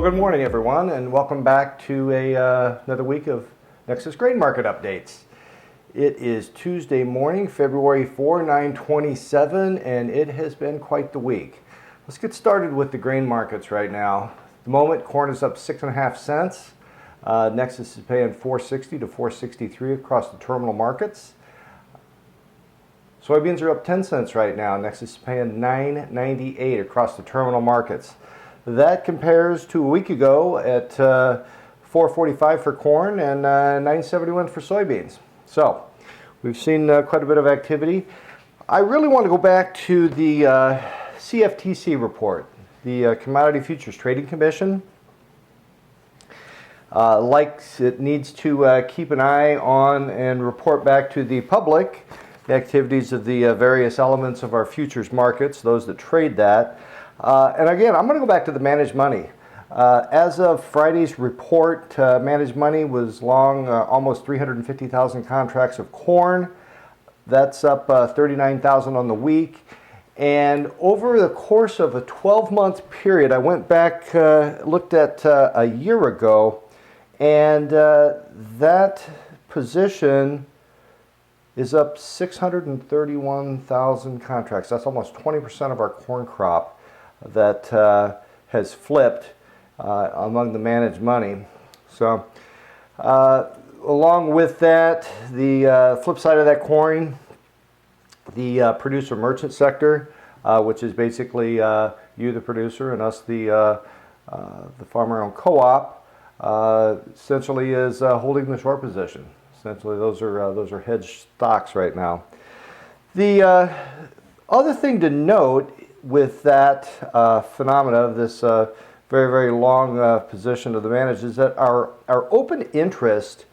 good morning, everyone, and welcome back to another week of Nexus grain market updates. It is Tuesday morning, February 4, 9/27, and it has been quite the week. Let's get started with the grain markets right now. At the moment, corn is up 6.5 cents. Nexus is paying $4.60 to $4.63 across the terminal markets. Soybeans are up 10 cents right now. Nexus is paying $9.98 across the terminal markets. That compares to a week ago at $4.45 for corn and $9.71 for soybeans. So we've seen quite a bit of activity. I really want to go back to the CFTC report, the Commodity Futures Trading Commission. It needs to keep an eye on and report back to the public the activities of the various elements of our futures markets, those that trade that. And again, I'm going to go back to the managed money. As of Friday's report, managed money was long almost 350,000 contracts of corn. That's up 39,000 on the week. And over the course of a 12-month period, I went back, looked at a year ago, and that position is up 631,000 contracts. That's almost 20% of our corn crop that has flipped among the managed money. So along with that, the flip side of that coin, the producer merchant sector, which is basically you the producer and us the farmer-owned co-op, essentially is holding the short position. Essentially those are hedged stocks right now. The other thing to note with that phenomena of this very, very long position of the managed is that our open interest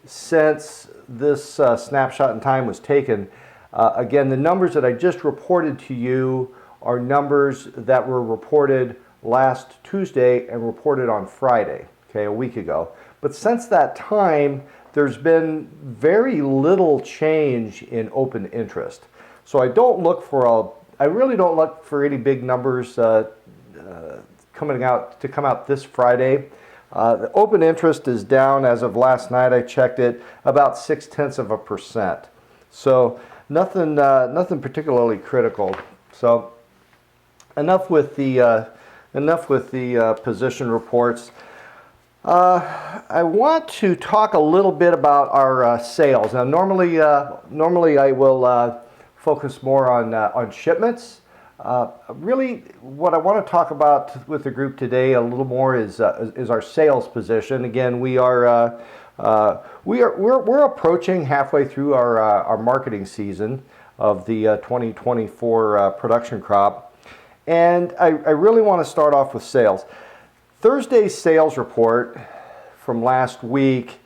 since this snapshot in time was taken, again, the numbers that I just reported to you are numbers that were reported last Tuesday and reported on Friday, okay, a week ago. But since that time, there's been very little change in open interest. So I really don't look for any big numbers come out this Friday. The open interest is down as of last night. I checked it about 0.6%. So nothing particularly critical. So enough with the position reports. I want to talk a little bit about our sales. Now, normally I will focus more on shipments. Really, what I want to talk about with the group today a little more is our sales position. Again, we're approaching halfway through our marketing season of the 2024 production crop, and I really want to start off with sales. Thursday's sales report from last week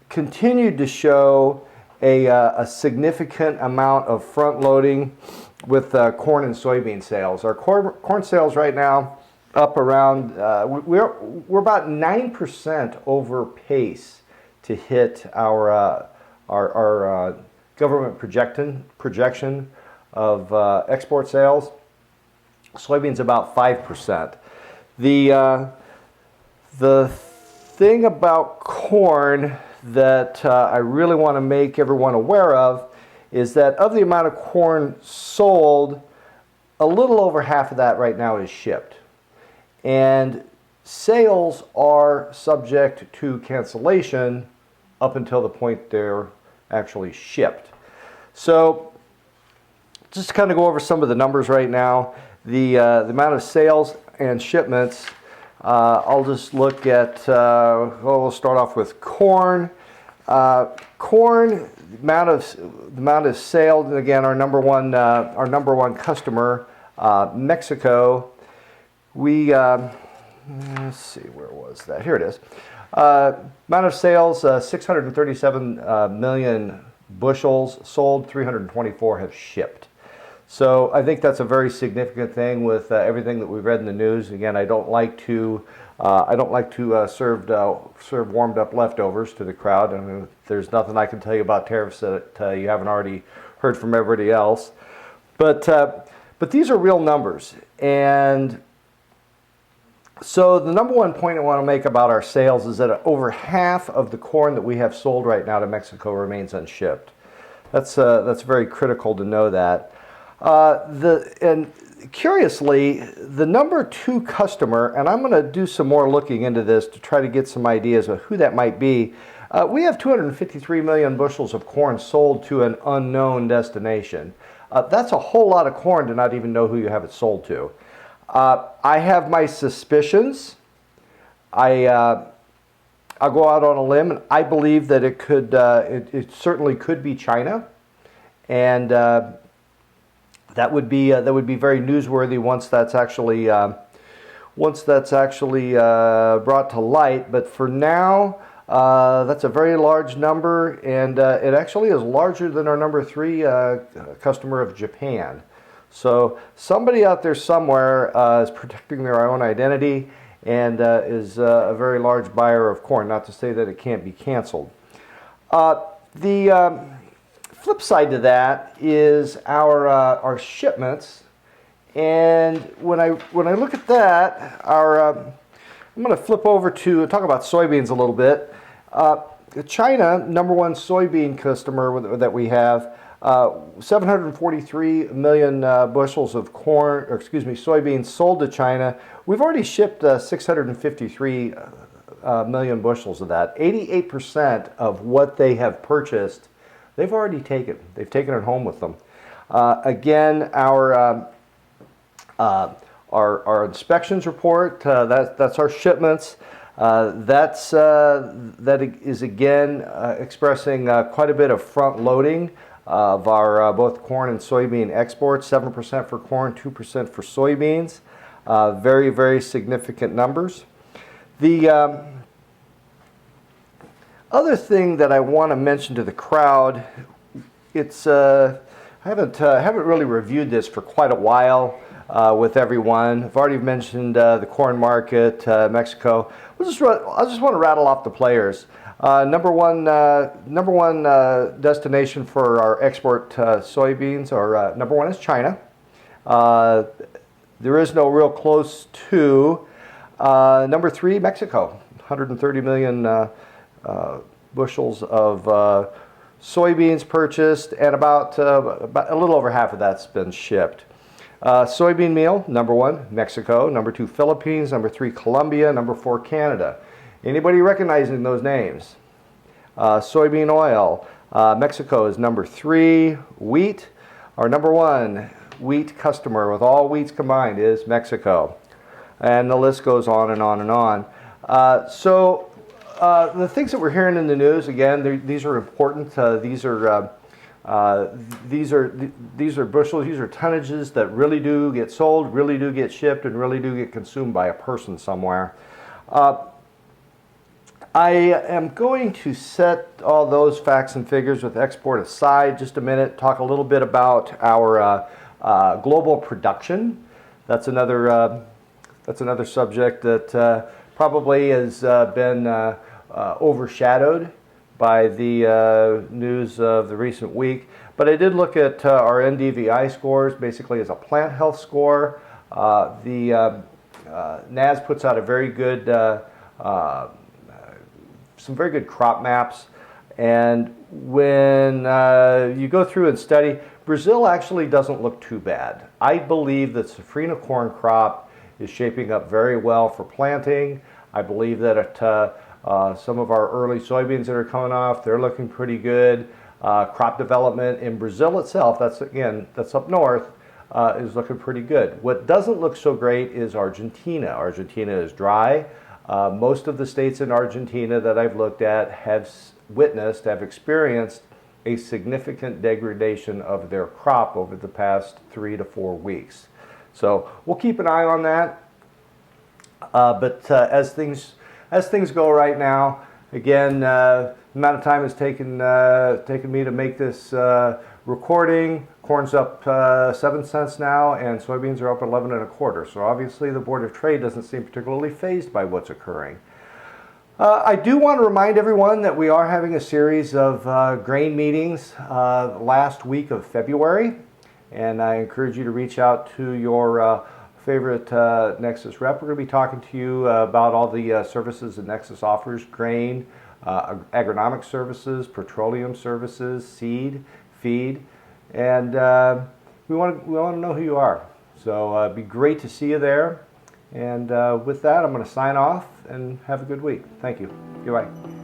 continued to show a significant amount of front loading with corn and soybean sales. Our corn sales right now up around, we're about 9% over pace to hit our government projection of export sales. Soybeans about 5%. The thing about corn that I really want to make everyone aware of is that of the amount of corn sold, a little over half of that right now is shipped. And sales are subject to cancellation up until the point they're actually shipped. So just to kind of go over some of the numbers right now, the amount of sales and shipments, I'll just look at, we'll start off with corn. Corn, the amount of sales, and again, our number one customer, Mexico. Let's see, where was that? Here it is. Amount of sales, 637 million bushels sold, 324 have shipped. So I think that's a very significant thing with everything that we've read in the news. Again, I don't like to serve warmed up leftovers to the crowd. I mean, there's nothing I can tell you about tariffs that you haven't already heard from everybody else. But these are real numbers, and So the number one point I want to make about our sales is that over half of the corn that we have sold right now to Mexico remains unshipped. That's very critical to know that. And curiously, the number two customer, and I'm going to do some more looking into this to try to get some ideas of who that might be. We have 253 million bushels of corn sold to an unknown destination. That's a whole lot of corn to not even know who you have it sold to. I have my suspicions. I'll go out on a limb, and I believe that it could, it certainly could be China, and that would be very newsworthy once that's actually brought to light. But for now, that's a very large number, and it actually is larger than our number three customer of Japan. So somebody out there somewhere is protecting their own identity and is a very large buyer of corn, not to say that it can't be canceled. The flip side to that is our shipments, and when I look at that, I'm going to flip over to talk about soybeans a little bit. China, number one soybean customer that we have, 743 million bushels of corn, or excuse me, soybeans sold to China. We've already shipped 653 million bushels of that. 88% of what they have purchased, they've already taken. They've taken it home with them. Again, our inspections report, that's our shipments. That is again expressing quite a bit of front loading of our both corn and soybean exports. 7% for corn, 2% for soybeans. Very, very significant numbers. The other thing that I want to mention to the crowd, it's I haven't really reviewed this for quite a while with everyone. I've already mentioned the corn market, Mexico. I just want to rattle off the players. Number one destination for our export soybeans, or number one is China. There is no real close to. Number three, Mexico, 130 million bushels of soybeans purchased, and about a little over half of that's been shipped. Soybean meal, number one, Mexico. Number two, Philippines. Number three, Colombia. Number four, Canada. Anybody recognizing those names? Soybean oil, Mexico is number three. Wheat, our number one wheat customer with all wheats combined is Mexico. And the list goes on and on and on. So the things that we're hearing in the news, again, these are important. These are bushels, these are tonnages that really do get sold, really do get shipped, and really do get consumed by a person somewhere. I am going to set all those facts and figures with export aside just a minute, talk a little bit about our global production. That's another subject that probably has been overshadowed by the news of the recent week. But I did look at our NDVI scores, basically as a plant health score. The NAS puts out a very good, some very good crop maps. And when you go through and study, Brazil actually doesn't look too bad. I believe that safrinha corn crop is shaping up very well for planting. I believe that some of our early soybeans that are coming off, they're looking pretty good. Crop development in Brazil itself, that's up north, is looking pretty good. What doesn't look so great is Argentina. Argentina is dry. Most of the states in Argentina that I've looked at have experienced a significant degradation of their crop over the past 3 to 4 weeks. So we'll keep an eye on that. But as things go right now, again, the amount of time it's taken me to make this recording. Corn's up 7 cents now, and soybeans are up 11 1/4. So obviously the Board of Trade doesn't seem particularly fazed by what's occurring. I do want to remind everyone that we are having a series of grain meetings last week of February, and I encourage you to reach out to your favorite Nexus rep. We're going to be talking to you about all the services that Nexus offers: grain, agronomic services, petroleum services, seed, feed, and we want to know who you are. So it'd be great to see you there. And with that, I'm going to sign off and have a good week. Thank you. Goodbye.